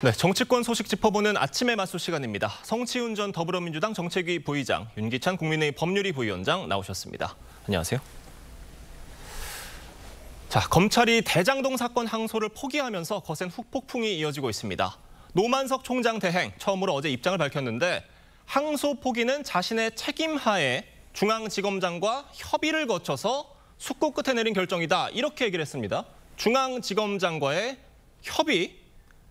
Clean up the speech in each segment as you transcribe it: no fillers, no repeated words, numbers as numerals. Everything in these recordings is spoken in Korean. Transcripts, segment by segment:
네, 정치권 소식 짚어보는 아침의 맞수 시간입니다. 성치훈 전 더불어민주당 정책위 부의장, 윤기찬 국민의힘 법률위 부위원장 나오셨습니다. 안녕하세요. 자, 검찰이 대장동 사건 항소를 포기하면서 거센 후폭풍이 이어지고 있습니다. 노만석 총장 대행 처음으로 어제 입장을 밝혔는데 항소 포기는 자신의 책임하에 중앙지검장과 협의를 거쳐서 숙고 끝에 내린 결정이다. 이렇게 얘기를 했습니다. 중앙지검장과의 협의.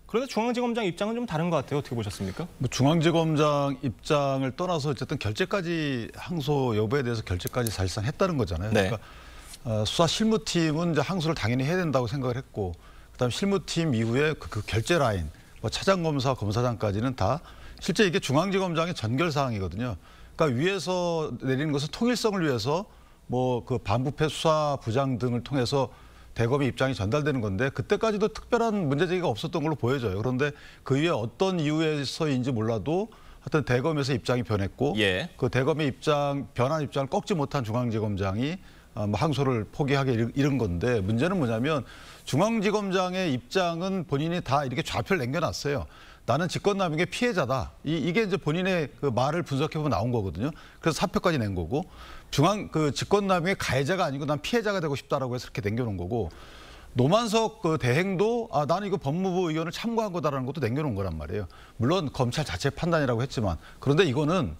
그런데 중앙지검장 입장은 좀 다른 것 같아요. 어떻게 보셨습니까? 중앙지검장 입장을 떠나서 어쨌든 결재까지 항소 여부에 대해서 결재까지 사실상 했다는 거잖아요. 네. 그러니까 수사 실무팀은 이제 항소를 당연히 해야 된다고 생각을 했고, 그다음 실무팀 이후에 그 결재 라인, 차장검사, 검사장까지는 다 실제 이게 중앙지검장의 전결 사항이거든요. 그러니까 위에서 내리는 것은 통일성을 위해서 그 반부패 수사부장 등을 통해서 대검의 입장이 전달되는 건데 그때까지도 특별한 문제제기가 없었던 걸로 보여져요. 그런데 그 이후에 어떤 이유에서인지 몰라도 하여튼 대검에서 입장이 변했고 그 대검의 변한 입장을 꺾지 못한 중앙지검장이 항소를 포기하게 이른 건데 문제는 뭐냐면 중앙지검장의 입장은 본인이 다 이렇게 좌표를 남겨놨어요. 나는 직권남용의 피해자다. 이게 이제 본인의 그 말을 분석해보면 나온 거거든요. 그래서 사표까지 낸 거고 직권남용의 가해자가 아니고 난 피해자가 되고 싶다라고 해서 이렇게 남겨놓은 거고 노만석 그 대행도 나는 이거 법무부 의견을 참고한 거다라는 것도 남겨놓은 거란 말이에요. 물론 검찰 자체 판단이라고 했지만 그런데 이거는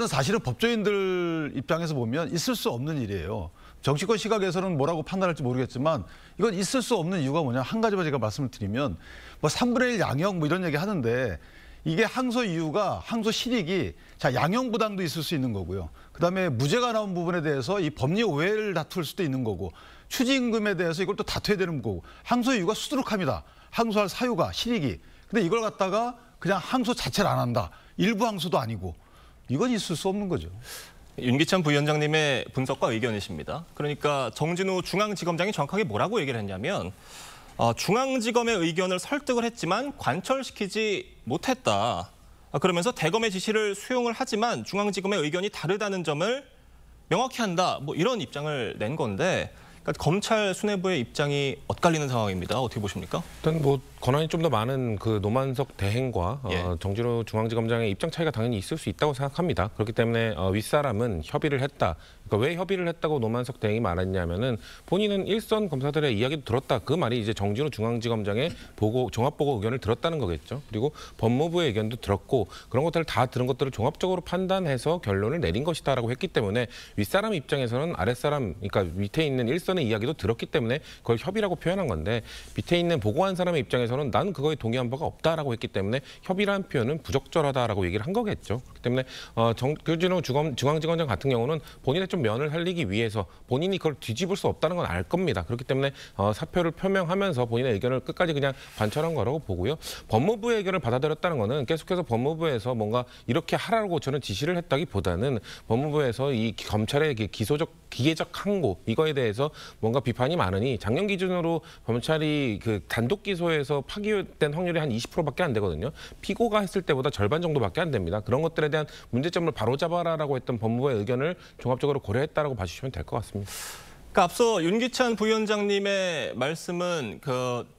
사실은 법조인들 입장에서 보면 있을 수 없는 일이에요. 정치권 시각에서는 뭐라고 판단할지 모르겠지만 이건 있을 수 없는 이유가 뭐냐. 한 가지만 제가 말씀을 드리면 3분의 1 양형 이런 얘기 하는데 이게 항소 이유가 항소 실익이 양형 부당도 있을 수 있는 거고요. 그다음에 무죄가 나온 부분에 대해서 이 법리 오해를 다툴 수도 있는 거고 추징금에 대해서 이걸 또 다투어야 되는 거고 항소 이유가 수두룩합니다. 항소할 사유가 실익이. 근데 이걸 갖다가 그냥 항소 자체를 안 한다. 일부 항소도 아니고 이건 있을 수 없는 거죠. 윤기찬 부위원장님의 분석과 의견이십니다. 그러니까 정진우 중앙지검장이 정확하게 뭐라고 얘기를 했냐면 중앙지검의 의견을 설득을 했지만 관철시키지 못했다. 그러면서 대검의 지시를 수용을 하지만 중앙지검의 의견이 다르다는 점을 명확히 한다. 이런 입장을 낸 건데 그러니까 검찰 수뇌부의 입장이 엇갈리는 상황입니다. 어떻게 보십니까? 일단 권한이 좀 더 많은 그 노만석 대행과 정진우 중앙지검장의 입장 차이가 당연히 있을 수 있다고 생각합니다. 그렇기 때문에 윗사람은 협의를 했다. 그러니까 왜 협의를 했다고 노만석 대행이 말했냐면은 본인은 일선 검사들의 이야기도 들었다. 그 말이 이제 정진우 중앙지검장의 종합보고 의견을 들었다는 거겠죠. 그리고 법무부의 의견도 들었고 그런 것들을 다 들은 것들을 종합적으로 판단해서 결론을 내린 것이다라고 했기 때문에 윗사람 입장에서는 아랫사람, 그러니까 밑에 있는 일선의 이야기도 들었기 때문에 그걸 협의라고 표현한 건데 밑에 있는 보고한 사람의 입장에서는 난 그거에 동의한 바가 없다라고 했기 때문에 협의라는 표현은 부적절하다라고 얘기를 한 거겠죠. 그렇기 때문에 정진우 중앙지검장 같은 경우는 본인의 좀 면을 살리기 위해서 본인이 그걸 뒤집을 수 없다는 건 알 겁니다. 그렇기 때문에 사표를 표명하면서 본인의 의견을 끝까지 그냥 관철한 거라고 보고요. 법무부의 의견을 받아들였다는 거는 계속해서 법무부에서 뭔가 이렇게 하라고 저는 지시를 했다기보다는 법무부에서 이 검찰의 기계적 항고 이거에 대해서 뭔가 비판이 많으니 작년 기준으로 검찰이 그 단독 기소에서 파기된 확률이 한 20%밖에 안 되거든요. 피고가 했을 때보다 절반 정도밖에 안 됩니다. 그런 것들에 대한 문제점을 바로잡아라라고 했던 법무부의 의견을 종합적으로 고려했다라고 봐주시면 될 것 같습니다. 그러니까 앞서 윤기찬 부위원장님의 말씀은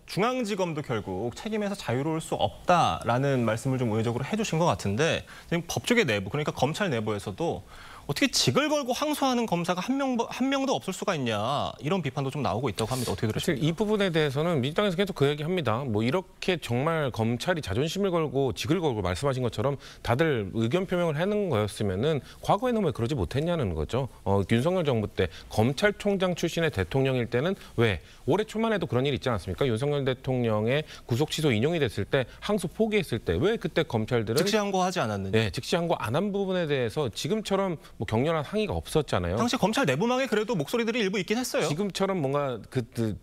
중앙지검도 결국 책임에서 자유로울 수 없다라는 말씀을 좀 우회적으로 해주신 것 같은데 지금 법조계 내부, 그러니까 검찰 내부에서도 어떻게 직을 걸고 항소하는 검사가 한 명도 없을 수가 있냐 이런 비판도 좀 나오고 있다고 합니다. 어떻게 들으십니까? 사실 이 부분에 대해서는 민주당에서 계속 그 얘기합니다. 이렇게 정말 검찰이 자존심을 걸고 직을 걸고 말씀하신 것처럼 다들 의견 표명을 하는 거였으면은 과거에는 왜 그러지 못했냐는 거죠. 윤석열 정부 때 검찰총장 출신의 대통령일 때는 왜 올해 초만 해도 그런 일이 있지 않았습니까? 윤석열 대통령의 구속 취소 인용이 됐을 때 항소 포기했을 때 왜 그때 검찰들은 즉시 항고하지 않았는지. 네, 즉시 항고 안 한 부분에 대해서 지금처럼 격렬한 항의가 없었잖아요. 당시 검찰 내부망에 그래도 목소리들이 일부 있긴 했어요. 지금처럼 뭔가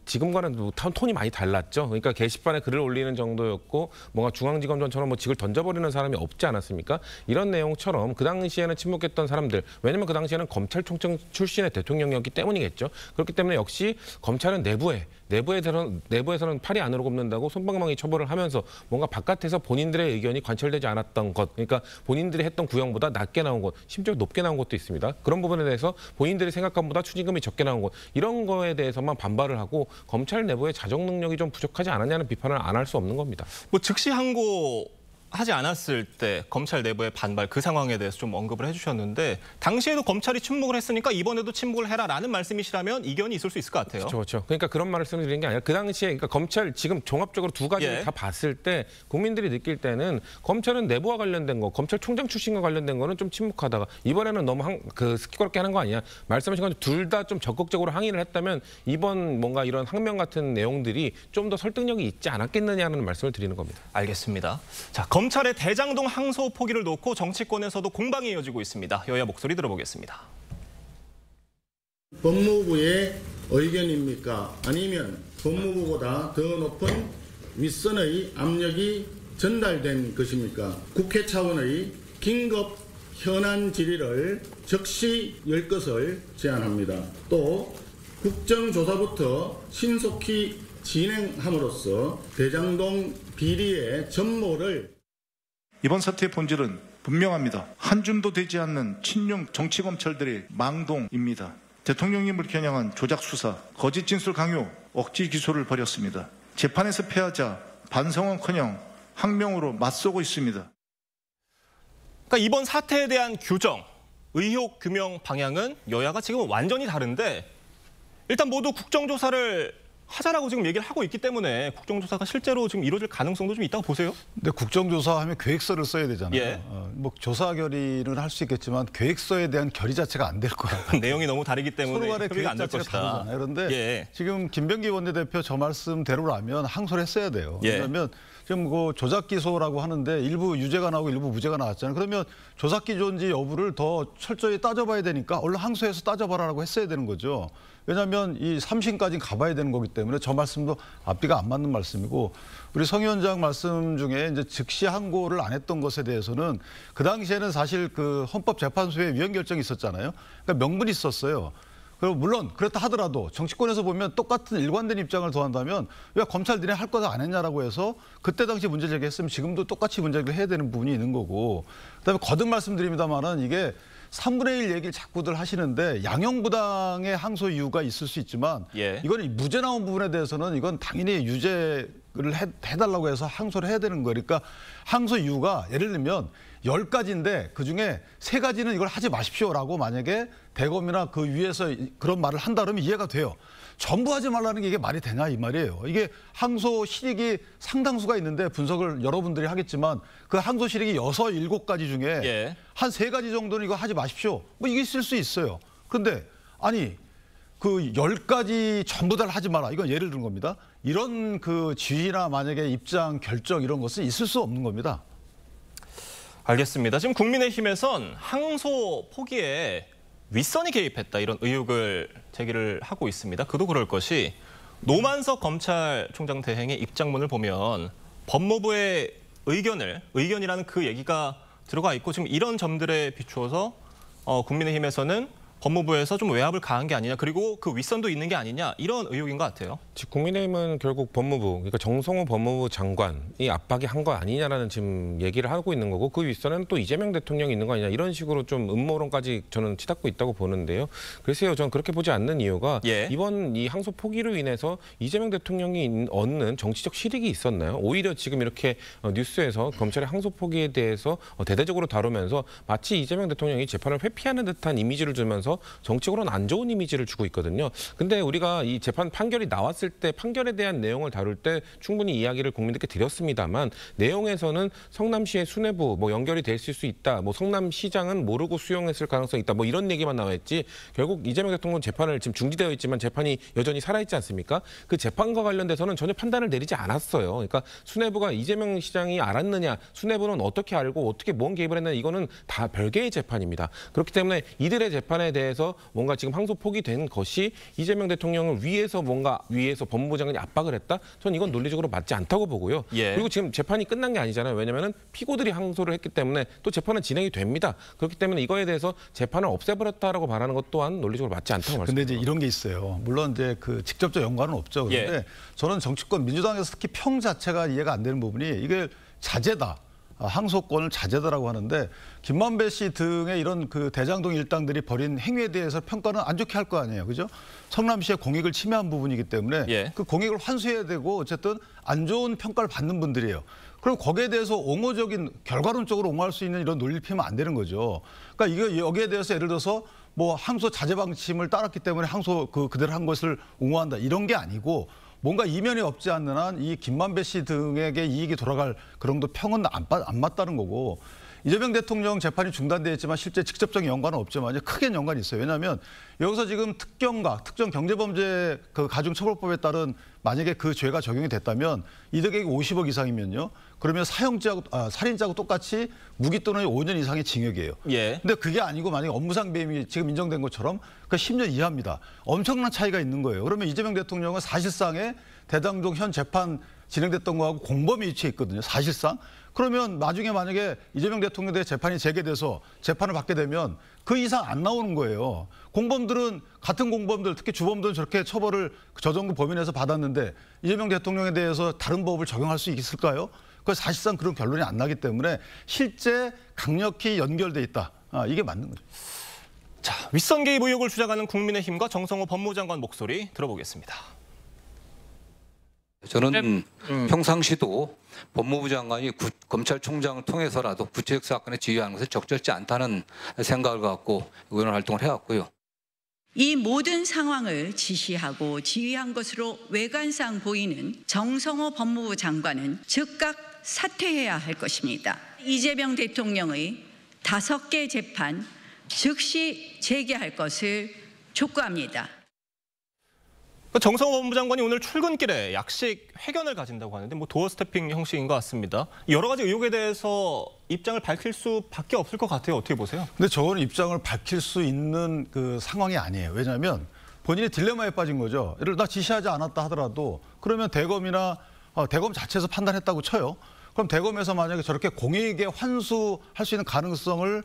지금과는 톤이 많이 달랐죠. 그러니까 게시판에 글을 올리는 정도였고 뭔가 중앙지검장처럼 직을 던져버리는 사람이 없지 않았습니까? 이런 내용처럼 그 당시에는 침묵했던 사람들, 왜냐면 그 당시에는 검찰총장 출신의 대통령이었기 때문이겠죠. 그렇기 때문에 역시 검찰은 내부에 내부에서는 팔이 안으로 굽는다고 솜방망이 처벌을 하면서 뭔가 바깥에서 본인들의 의견이 관철되지 않았던 것, 그러니까 본인들이 했던 구형보다 낮게 나온 것, 심지어 높게 나온 것도 있습니다. 그런 부분에 대해서 본인들이 생각한 것보다 추징금이 적게 나온 것, 이런 거에 대해서만 반발을 하고 검찰 내부의 자정 능력이 좀 부족하지 않았냐는 비판을 안 할 수 없는 겁니다. 뭐 즉시 항고 하지 않았을 때 검찰 내부의 반발 그 상황에 대해서 좀 언급을 해주셨는데 당시에도 검찰이 침묵을 했으니까 이번에도 침묵을 해라라는 말씀이시라면 이견이 있을 수 있을 것 같아요. 그렇죠. 그러니까 그런 말씀을 드리는 게 아니라 그 당시에 그러니까 검찰 지금 종합적으로 두 가지를 예. 다 봤을 때 국민들이 느낄 때는 검찰은 내부와 관련된 거, 검찰총장 출신과 관련된 거는 좀 침묵하다가 이번에는 너무 시끄럽게 하는 거 아니냐. 말씀하신 건 둘 다 좀 적극적으로 항의를 했다면 이번 뭔가 이런 항명 같은 내용들이 좀 더 설득력이 있지 않았겠느냐는 말씀을 드리는 겁니다. 알겠습니다. 자, 검찰의 대장동 항소 포기를 놓고 정치권에서도 공방이 이어지고 있습니다. 여야 목소리 들어보겠습니다. 법무부의 의견입니까? 아니면 법무부보다 더 높은 윗선의 압력이 전달된 것입니까? 국회 차원의 긴급 현안 질의를 즉시 열 것을 제안합니다. 또 국정조사부터 신속히 진행함으로써 대장동 비리의 전모를 이번 사태의 본질은 분명합니다. 한 줌도 되지 않는 친윤 정치검찰들의 망동입니다. 대통령님을 겨냥한 조작 수사, 거짓 진술 강요, 억지 기소를 벌였습니다. 재판에서 패하자 반성은커녕 항명으로 맞서고 있습니다. 그러니까 이번 사태에 대한 규정, 의혹 규명 방향은 여야가 지금 완전히 다른데 일단 모두 국정조사를 하자라고 지금 얘기를 하고 있기 때문에 국정조사가 실제로 지금 이루어질 가능성도 좀 있다고 보세요? 근데 국정조사하면 계획서를 써야 되잖아요. 예. 뭐 조사 결의는 할 수 있겠지만 계획서에 대한 결의 자체가 안 될 거야. 내용이 너무 다르기 때문에 서로 간의 협의가 계획 안 될 자체가 것이다. 다르잖아요. 그런데 예. 지금 김병기 원내대표 저 말씀대로라면 항소를 했어야 돼요. 예. 왜냐하면 지금 그 조작 기소라고 하는데 일부 유죄가 나오고 일부 무죄가 나왔잖아요. 그러면 조작 기소인지 여부를 더 철저히 따져봐야 되니까 얼른 항소해서 따져봐라라고 했어야 되는 거죠. 왜냐하면 이 3심까지 가봐야 되는 거기 때문에 저 말씀도 앞뒤가 안 맞는 말씀이고 우리 성 위원장 말씀 중에 이제 즉시 항고를 안 했던 것에 대해서는 그 당시에는 사실 그 헌법재판소에 위헌 결정이 있었잖아요. 그러니까 명분이 있었어요. 그리고 물론 그렇다 하더라도 정치권에서 보면 똑같은 일관된 입장을 더한다면 왜 검찰들이 할 거다 안 했냐라고 해서 그때 당시 문제 제기했으면 지금도 똑같이 문제 제기를 해야 되는 부분이 있는 거고 그다음에 거듭 말씀드립니다만은 이게 3분의 1 얘기를 자꾸들 하시는데 양형부당의 항소 이유가 있을 수 있지만 예. 이건 무죄 나온 부분에 대해서는 이건 당연히 유죄를 해달라고 해서 항소를 해야 되는 거예요. 그러니까 항소 이유가 예를 들면 10가지인데 그중에 3가지는 이걸 하지 마십시오라고 만약에 대검이나 그 위에서 그런 말을 한다 그러면 이해가 돼요. 전부 하지 말라는 게 이게 말이 되냐 이 말이에요. 이게 항소 실익이 상당수가 있는데 분석을 여러분들이 하겠지만 그 항소 실익이 6, 7가지 중에 예. 한 3가지 정도는 이거 하지 마십시오. 뭐 이게 있을 수 있어요. 그런데 아니 그 10가지 전부 다 하지 마라. 이건 예를 든 겁니다. 이런 그 지위나 만약에 입장, 결정 이런 것은 있을 수 없는 겁니다. 알겠습니다. 지금 국민의힘에선 항소 포기에 윗선이 개입했다 이런 의혹을 제기를 하고 있습니다. 그도 그럴 것이 노만석 검찰총장 대행의 입장문을 보면 법무부의 의견이라는 그 얘기가 들어가 있고 지금 이런 점들에 비추어서 국민의힘에서는 법무부에서 좀 외압을 가한 게 아니냐 그리고 그 윗선도 있는 게 아니냐 이런 의혹인 것 같아요. 즉 국민의힘은 결국 법무부, 그러니까 정성호 법무부 장관이 압박이 한 거 아니냐라는 지금 얘기를 하고 있는 거고 그 윗선에는 또 이재명 대통령이 있는 거 아니냐 이런 식으로 좀 음모론까지 저는 치닫고 있다고 보는데요. 글쎄요, 저는 그렇게 보지 않는 이유가 예. 이번 이 항소 포기로 인해서 이재명 대통령이 얻는 정치적 실익이 있었나요? 오히려 지금 이렇게 뉴스에서 검찰의 항소 포기에 대해서 대대적으로 다루면서 마치 이재명 대통령이 재판을 회피하는 듯한 이미지를 주면서 정치적으로는 안 좋은 이미지를 주고 있거든요. 근데 우리가 이 재판 판결이 나왔을 때 판결에 대한 내용을 다룰 때 충분히 이야기를 국민들께 드렸습니다만 내용에서는 성남시의 수뇌부 뭐 연결이 됐을 수 있다. 뭐 성남시장은 모르고 수용했을 가능성이 있다. 뭐 이런 얘기만 나와있지. 결국 이재명 대통령 재판을 지금 중지되어 있지만 재판이 여전히 살아있지 않습니까? 그 재판과 관련돼서는 전혀 판단을 내리지 않았어요. 그러니까 수뇌부가 이재명 시장이 알았느냐, 수뇌부는 어떻게 알고 어떻게 뭔 개입을 했느냐 이거는 다 별개의 재판입니다. 그렇기 때문에 이들의 재판에 대해서 뭔가 지금 항소 포기된 것이 이재명 대통령을 위해서 법무부 장관이 압박을 했다? 저는 이건 논리적으로 맞지 않다고 보고요. 예. 그리고 지금 재판이 끝난 게 아니잖아요. 왜냐하면 피고들이 항소를 했기 때문에 또 재판은 진행이 됩니다. 그렇기 때문에 이거에 대해서 재판을 없애버렸다라고 말하는 것 또한 논리적으로 맞지 않다고 말씀드립니다. 근데 이제 이런 게 있어요. 물론 이제 그 직접적 연관은 없죠. 그런데 예. 저는 정치권 민주당에서 특히 평 자체가 이해가 안 되는 부분이 이게 자제다. 항소권을 자제다라고 하는데 김만배 씨 등의 이런 그 대장동 일당들이 벌인 행위에 대해서 평가는 안 좋게 할 거 아니에요. 그죠? 성남시의 공익을 침해한 부분이기 때문에 예. 그 공익을 환수해야 되고 어쨌든 안 좋은 평가를 받는 분들이에요. 그럼 거기에 대해서 옹호적인 결과론적으로 옹호할 수 있는 이런 논리를 피우면 안 되는 거죠. 그러니까 이거 여기에 대해서 예를 들어서 뭐 항소 자제 방침을 따랐기 때문에 항소 그대로 한 것을 옹호한다 이런 게 아니고 뭔가 이면이 없지 않는 한 이 김만배 씨 등에게 이익이 돌아갈 그런 정도 평은 안 맞다는 거고 이재명 대통령 재판이 중단돼 있지만 실제 직접적인 연관은 없지만 크게 연관이 있어요. 왜냐하면 여기서 지금 특정 경제범죄 그 가중처벌법에 따른 만약에 그 죄가 적용이 됐다면 이득액이 50억 이상이면요. 그러면 살인죄하고 똑같이 무기 또는 5년 이상의 징역이에요. 예. 근데 그게 아니고 만약에 업무상 배임이 지금 인정된 것처럼 그 10년 이하입니다. 엄청난 차이가 있는 거예요. 그러면 이재명 대통령은 사실상의 대장동 현 재판 진행됐던 거하고 공범이 위치해 있거든요. 사실상. 그러면 나중에 만약에 이재명 대통령에 대해 재판이 재개돼서 재판을 받게 되면 그 이상 안 나오는 거예요. 공범들은 같은 공범들 특히 주범들은 저렇게 처벌을 저 정도 범위 내에서 받았는데 이재명 대통령에 대해서 다른 법을 적용할 수 있을까요? 그 사실상 그런 결론이 안 나기 때문에 실제 강력히 연결돼 있다. 이게 맞는 거죠. 자, 윗선 개입 의혹을 주장하는 국민의힘과 정성호 법무장관 목소리 들어보겠습니다. 저는 평상시도 법무부 장관이 검찰총장을 통해서라도 구체적 사건에 지휘하는 것은 적절치 않다는 생각을 갖고 의원 활동을 해왔고요. 이 모든 상황을 지시하고 지휘한 것으로 외관상 보이는 정성호 법무부 장관은 즉각 사퇴해야 할 것입니다. 이재명 대통령의 5개 재판 즉시 재개할 것을 촉구합니다. 정성호 법무부 장관이 오늘 출근길에 약식 회견을 가진다고 하는데 도어 스태핑 형식인 것 같습니다. 여러 가지 의혹에 대해서 입장을 밝힐 수밖에 없을 것 같아요. 어떻게 보세요? 근데 저는 입장을 밝힐 수 있는 그 상황이 아니에요. 왜냐하면 본인이 딜레마에 빠진 거죠. 예를 들어 나 지시하지 않았다 하더라도 그러면 대검이나 대검 자체에서 판단했다고 쳐요. 그럼 대검에서 만약에 저렇게 공익에 환수할 수 있는 가능성을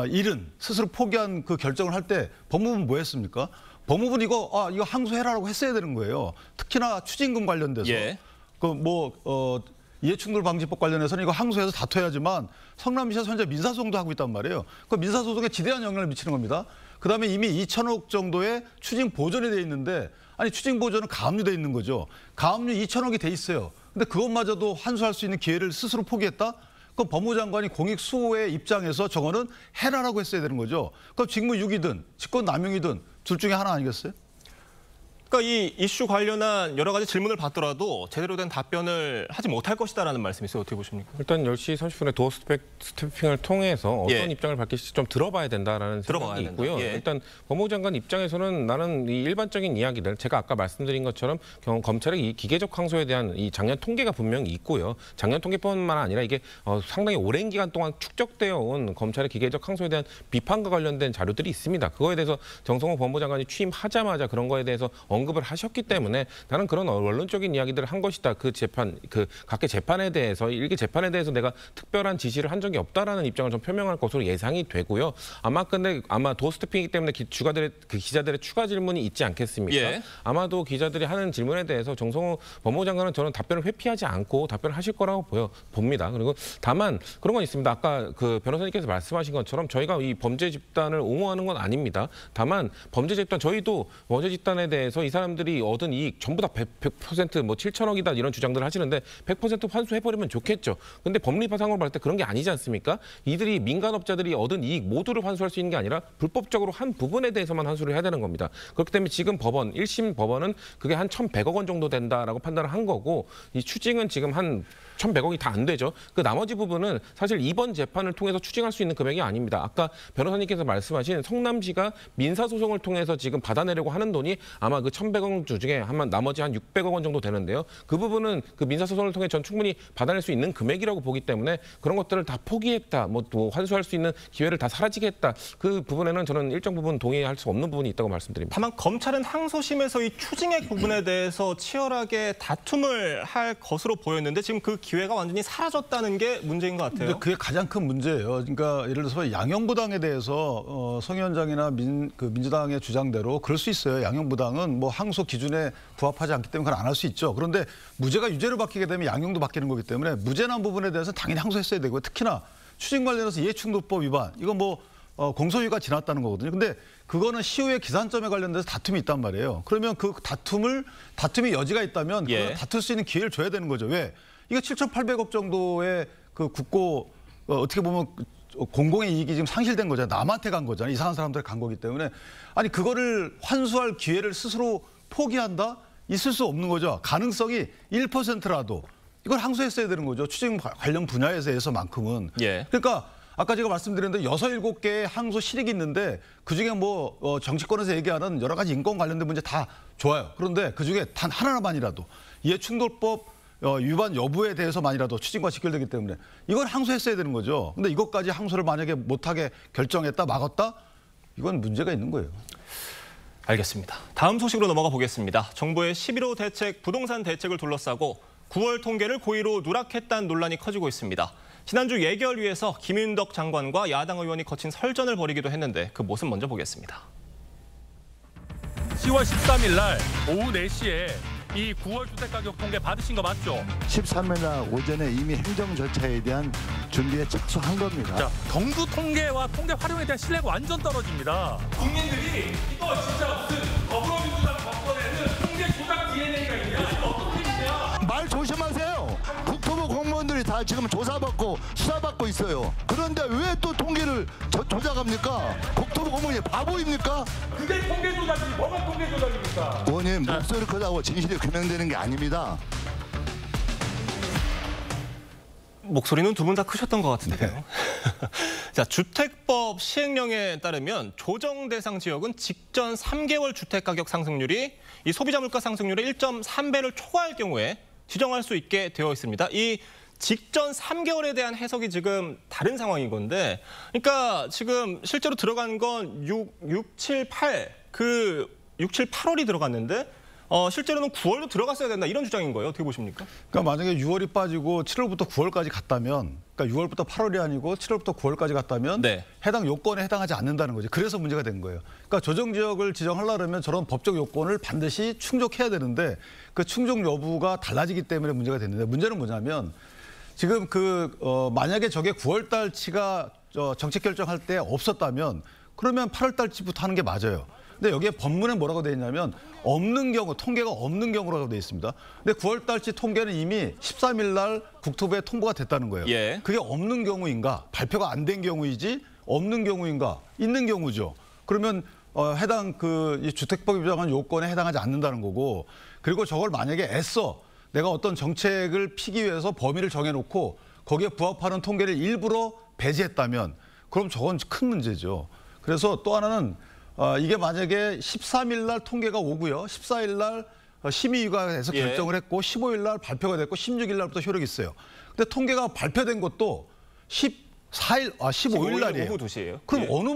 잃은 스스로 포기한 그 결정을 할 때 법무부는 뭐 했습니까? 법무부는 이거 항소해라라고 했어야 되는 거예요. 특히나 추징금 관련돼서 예. 이해충돌방지법 관련해서는 이거 항소해서 다퉈야지만 성남시에서 현재 민사소송도 하고 있단 말이에요. 그 민사소송에 지대한 영향을 미치는 겁니다. 그다음에 이미 2천억 정도의 추징 보전이 돼 있는데 아니 추징 보전은 가압류돼 있는 거죠. 가압류 2천억이 돼 있어요. 근데 그것마저도 환수할 수 있는 기회를 스스로 포기했다? 그럼 법무부 장관이 공익 수호의 입장에서 저거는 해라라고 했어야 되는 거죠. 그럼 직무유기든 직권남용이든 둘 중에 하나 아니겠어요? 그러니까 이 이슈 관련한 여러 가지 질문을 받더라도 제대로 된 답변을 하지 못할 것이다라는 말씀이세요. 어떻게 보십니까? 일단 10시 30분에 도어 스태핑을 통해서 어떤 예. 입장을 밝힐지 좀 들어봐야 된다라는 생각이 있고요. 예. 일단 법무부 장관 입장에서는 나는 이 일반적인 이야기들 제가 아까 말씀드린 것처럼 검찰의 이 기계적 항소에 대한 이 작년 통계가 분명히 있고요. 작년 통계뿐만 아니라 이게 상당히 오랜 기간 동안 축적되어 온 검찰의 기계적 항소에 대한 비판과 관련된 자료들이 있습니다. 그거에 대해서 정성호 법무부 장관이 취임하자마자 그런 거에 대해서 언급을 하셨기 때문에 나는 그런 원론적인 이야기들을 한 것이다. 각계 재판에 대해서 일개 재판에 대해서 내가 특별한 지시를 한 적이 없다라는 입장을 좀 표명할 것으로 예상이 되고요. 아마 도어 스태핑이기 때문에 기자들의 추가 질문이 있지 않겠습니까? 예. 아마도 기자들이 하는 질문에 대해서 정성호 법무부 장관은 저는 답변을 회피하지 않고 답변을 하실 거라고 봅니다. 그리고 다만 그런 건 있습니다. 아까 그 변호사님께서 말씀하신 것처럼 저희가 이 범죄 집단을 옹호하는 건 아닙니다. 다만 저희도 범죄 집단에 대해서 이 사람들이 얻은 이익 전부 다 100% 7천억이다 이런 주장들을 하시는데 100% 환수해버리면 좋겠죠. 근데 법리파상으로 볼 때 그런 게 아니지 않습니까? 이들이 민간업자들이 얻은 이익 모두를 환수할 수 있는 게 아니라 불법적으로 한 부분에 대해서만 환수를 해야 되는 겁니다. 그렇기 때문에 지금 1심 법원은 그게 한 1,100억 원 정도 된다라고 판단을 한 거고 이 추징은 지금 한 1,100억이 다 안 되죠. 그 나머지 부분은 사실 이번 재판을 통해서 추징할 수 있는 금액이 아닙니다. 아까 변호사님께서 말씀하신 성남시가 민사소송을 통해서 지금 받아내려고 하는 돈이 아마 그 1,100억 주 중에 나머지 한 600억 원 정도 되는데요. 그 부분은 그 민사소송을 통해 전 충분히 받아낼 수 있는 금액이라고 보기 때문에 그런 것들을 다 포기했다, 뭐 또 환수할 수 있는 기회를 다 사라지게 했다. 그 부분에는 저는 일정 부분 동의할 수 없는 부분이 있다고 말씀드립니다. 다만 검찰은 항소심에서 이 추징액 부분에 대해서 치열하게 다툼을 할 것으로 보였는데 지금 그 기회가 완전히 사라졌다는 게 문제인 것 같아요. 근데 그게 가장 큰 문제예요. 그러니까 예를 들어서 양형부당에 대해서 성 위원장이나 민주당의 주장대로 그럴 수 있어요. 양형부당은 뭐 항소 기준에 부합하지 않기 때문에 그건 안 할 수 있죠. 그런데 무죄가 유죄로 바뀌게 되면 양형도 바뀌는 거기 때문에 무죄난 부분에 대해서 당연히 항소했어야 되고요. 특히나 추징 관련해서 이해충돌법 위반, 이건 뭐 공소유가 지났다는 거거든요. 근데 그거는 시효의 기산점에 관련돼서 다툼이 있단 말이에요. 그러면 그 다툼의 여지가 있다면 그걸 다툴 수 있는 기회를 줘야 되는 거죠. 왜? 이거 7,800억 정도의 그 국고 어떻게 보면 공공의 이익이 지금 상실된 거잖아요. 남한테 간 거잖아요. 이상한 사람들에 간 거기 때문에. 아니 그거를 환수할 기회를 스스로 포기한다? 있을 수 없는 거죠. 가능성이 1%라도. 이걸 항소했어야 되는 거죠. 추징 관련 분야에서만큼은. 그러니까 아까 제가 말씀드렸는데 6, 7개의 항소 실익이 있는데 그중에 뭐 정치권에서 얘기하는 여러 가지 인권 관련된 문제 다 좋아요. 그런데 그중에 단 하나만이라도 이해충돌법 위반 여부에 대해서만이라도 추징과 직결되기 때문에 이걸 항소했어야 되는 거죠. 근데 이것까지 항소를 만약에 못하게 결정했다, 막았다? 이건 문제가 있는 거예요. 알겠습니다. 다음 소식으로 넘어가 보겠습니다. 정부의 11호 대책, 부동산 대책을 둘러싸고 9월 통계를 고의로 누락했다는 논란이 커지고 있습니다. 지난주 예결위에서 김윤덕 장관과 야당 의원이 거친 설전을 벌이기도 했는데 그 모습 먼저 보겠습니다. 10월 13일 날 오후 4시에 이 9월 주택가격 통계 받으신 거 맞죠? 13일 날 오전에 이미 행정 절차에 대한 준비에 착수한 겁니다. 자, 경주 통계와 통계 활용에 대한 신뢰가 완전 떨어집니다. 국민들이 이거 진짜 무슨 더불어민주당 정권에는 통계 조작 DNA가 있냐? 이거 어떻게 있냐? 말 조심하세요. 국토부 공무원들이 다 지금 조사받고 수사받고 있어요. 그런데 왜 또 통계를 조작합니까? 국토부 공무원이 바보입니까? 그게 통계 조작이지 뭐가 통계 조작입니까? 의원님 목소리 크다고 진실이 규명되는 게 아닙니다. 목소리는 두 분 다 크셨던 것 같은데요. 자, 주택법 시행령에 따르면 조정 대상 지역은 직전 3개월 주택가격 상승률이 이 소비자 물가 상승률의 1.3배를 초과할 경우에 지정할 수 있게 되어 있습니다. 이 직전 3개월에 대한 해석이 지금 다른 상황인 건데, 그러니까 지금 실제로 들어간 건 6, 7, 8, 8월이 들어갔는데 실제로는 9월도 들어갔어야 된다 이런 주장인 거예요. 어떻게 보십니까? 그러니까 만약에 6월이 빠지고 7월부터 9월까지 갔다면, 그러니까 6월부터 8월이 아니고 7월부터 9월까지 갔다면 해당 요건에 해당하지 않는다는 거죠. 그래서 문제가 된 거예요. 그러니까 조정 지역을 지정하려면 저런 법적 요건을 반드시 충족해야 되는데 그 충족 여부가 달라지기 때문에 문제가 됐는데, 문제는 뭐냐면 지금 만약에 저게 9월 달치가 정책 결정할 때 없었다면 그러면 8월 달치부터 하는 게 맞아요. 근데 여기에 법문에 뭐라고 돼 있냐면 없는 경우, 통계가 없는 경우라고 돼 있습니다. 근데 9월 달치 통계는 이미 13일 날 국토부에 통보가 됐다는 거예요. 그게 없는 경우인가? 발표가 안 된 경우이지 없는 경우인가? 있는 경우죠. 그러면 해당 이 주택법이 규정한 요건에 해당하지 않는다는 거고, 그리고 저걸 만약에 애써 내가 어떤 정책을 피기 위해서 범위를 정해놓고 거기에 부합하는 통계를 일부러 배제했다면 그럼 저건 큰 문제죠. 그래서 또 하나는 이게 만약에 13일 날 통계가 오고요. 14일 날 심의위가 해서 결정을 했고 15일 날 발표가 됐고 16일 날부터 효력이 있어요. 근데 통계가 발표된 것도 15일 날이에요. 오후 2시예요. 그럼 어느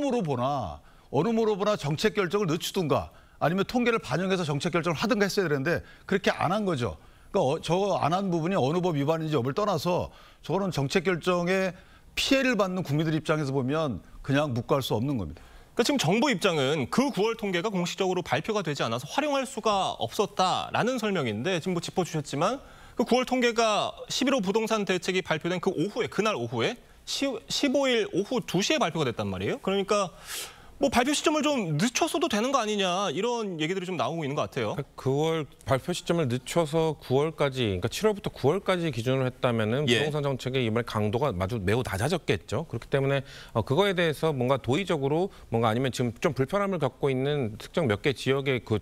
모로 보나 정책 결정을 늦추든가 아니면 통계를 반영해서 정책 결정을 하든가 했어야 되는데 그렇게 안 한 거죠. 그러니까 저 안 한 부분이 어느 법 위반인지 여부를 떠나서 저거는 정책 결정에 피해를 받는 국민들 입장에서 보면 그냥 묵과할 수 없는 겁니다. 그러니까 지금 정부 입장은 그 9월 통계가 공식적으로 발표가 되지 않아서 활용할 수가 없었다라는 설명인데, 지금 뭐 짚어주셨지만 그 9월 통계가 11호 부동산 대책이 발표된 그날 오후에 15일 오후 2시에 발표가 됐단 말이에요. 그러니까 뭐 발표 시점을 좀 늦췄어도 되는 거 아니냐 이런 얘기들이 좀 나오고 있는 것 같아요. 9월 발표 시점을 늦춰서 9월까지, 그러니까 7월부터 9월까지 기준으로 했다면은 부동산 정책의 이번에 강도가 매우 낮아졌겠죠. 그렇기 때문에 그거에 대해서 뭔가 도의적으로 뭔가 아니면 지금 좀 불편함을 갖고 있는 특정 몇 개 지역의 그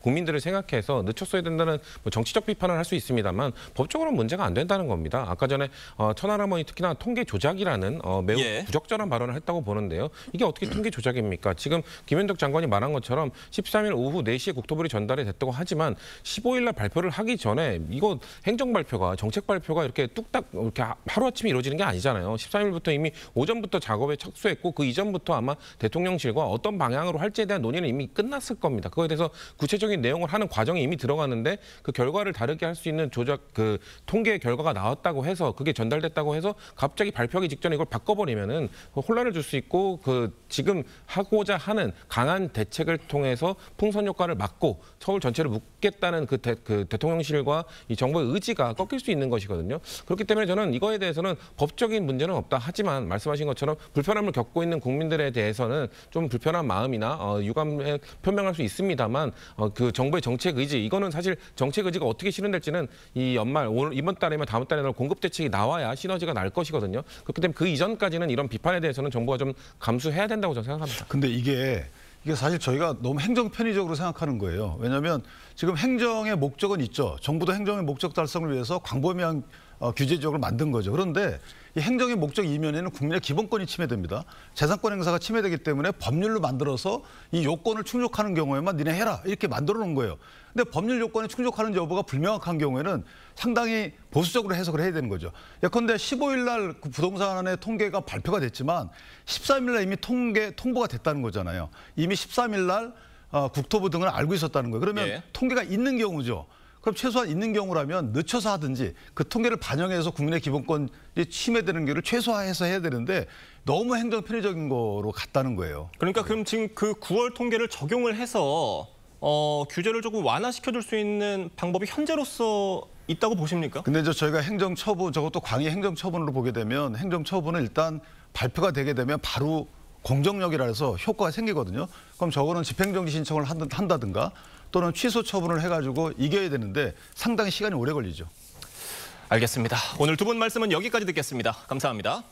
국민들을 생각해서 늦췄어야 된다는 뭐 정치적 비판을 할 수 있습니다만 법적으로는 문제가 안 된다는 겁니다. 아까 전에 천하람원이 특히나 통계 조작이라는 매우 부적절한 발언을 했다고 보는데요. 이게 어떻게 통계 조작입니까? 아닙니까? 지금 김현덕 장관이 말한 것처럼 13일 오후 4시에 국토부에 전달이 됐다고 하지만 15일 날 발표를 하기 전에 이거 행정 발표가 정책 발표가 이렇게 뚝딱 이렇게 하루아침에 이루어지는 게 아니잖아요. 13일부터 이미 오전부터 작업에 착수했고 그 이전부터 아마 대통령실과 어떤 방향으로 할지에 대한 논의는 이미 끝났을 겁니다. 그거에 대해서 구체적인 내용을 하는 과정이 이미 들어가는데 그 결과를 다르게 할 수 있는 조작 그 통계 결과가 나왔다고 해서 그게 전달됐다고 해서 갑자기 발표하기 직전에 이걸 바꿔버리면은 혼란을 줄 수 있고 그 지금 하고자 하는 강한 대책을 통해서 풍선 효과를 막고 서울 전체를 묶겠다는 그 대통령실과 이 정부의 의지가 꺾일 수 있는 것이거든요. 그렇기 때문에 저는 이거에 대해서는 법적인 문제는 없다 하지만 말씀하신 것처럼 불편함을 겪고 있는 국민들에 대해서는 좀 불편한 마음이나 유감에 표명할 수 있습니다만 그 정부의 정책 의지 이거는 사실 정책 의지가 어떻게 실현될지는 이 연말 이번 달이면 다음 달에는 공급 대책이 나와야 시너지가 날 것이거든요. 그렇기 때문에 그 이전까지는 이런 비판에 대해서는 정부가 좀 감수해야 된다고 저는 생각합니다. 근데 이게 사실 저희가 너무 행정 편의적으로 생각하는 거예요. 왜냐하면 지금 행정의 목적은 있죠. 정부도 행정의 목적 달성을 위해서 광범위한 규제 지역을 만든 거죠. 그런데 이 행정의 목적 이면에는 국민의 기본권이 침해됩니다. 재산권 행사가 침해되기 때문에 법률로 만들어서 이 요건을 충족하는 경우에만 니네 해라 이렇게 만들어 놓은 거예요. 근데 법률 요건에 충족하는 여부가 불명확한 경우에는 상당히 보수적으로 해석을 해야 되는 거죠. 예컨대 15일 날 그 부동산의 통계가 발표가 됐지만 13일 날 이미 통보가 됐다는 거잖아요. 이미 13일 날 국토부 등은 알고 있었다는 거예요. 그러면 예. 통계가 있는 경우죠. 그럼 최소한 있는 경우라면 늦춰서 하든지 그 통계를 반영해서 국민의 기본권이 침해되는 경우를 최소화해서 해야 되는데 너무 행정 편의적인 거로 갔다는 거예요. 그러니까 그럼 지금 그 9월 통계를 적용을 해서 규제를 조금 완화시켜줄 수 있는 방법이 현재로서 있다고 보십니까? 근데 저희가 행정처분, 저것도 광의 행정처분으로 보게 되면 행정처분은 일단 발표가 되게 되면 바로 공정력이라 해서 효과가 생기거든요. 그럼 저거는 집행정지 신청을 한다든가 또는 취소 처분을 해가지고 이겨야 되는데 상당히 시간이 오래 걸리죠. 알겠습니다. 오늘 두 분 말씀은 여기까지 듣겠습니다. 감사합니다.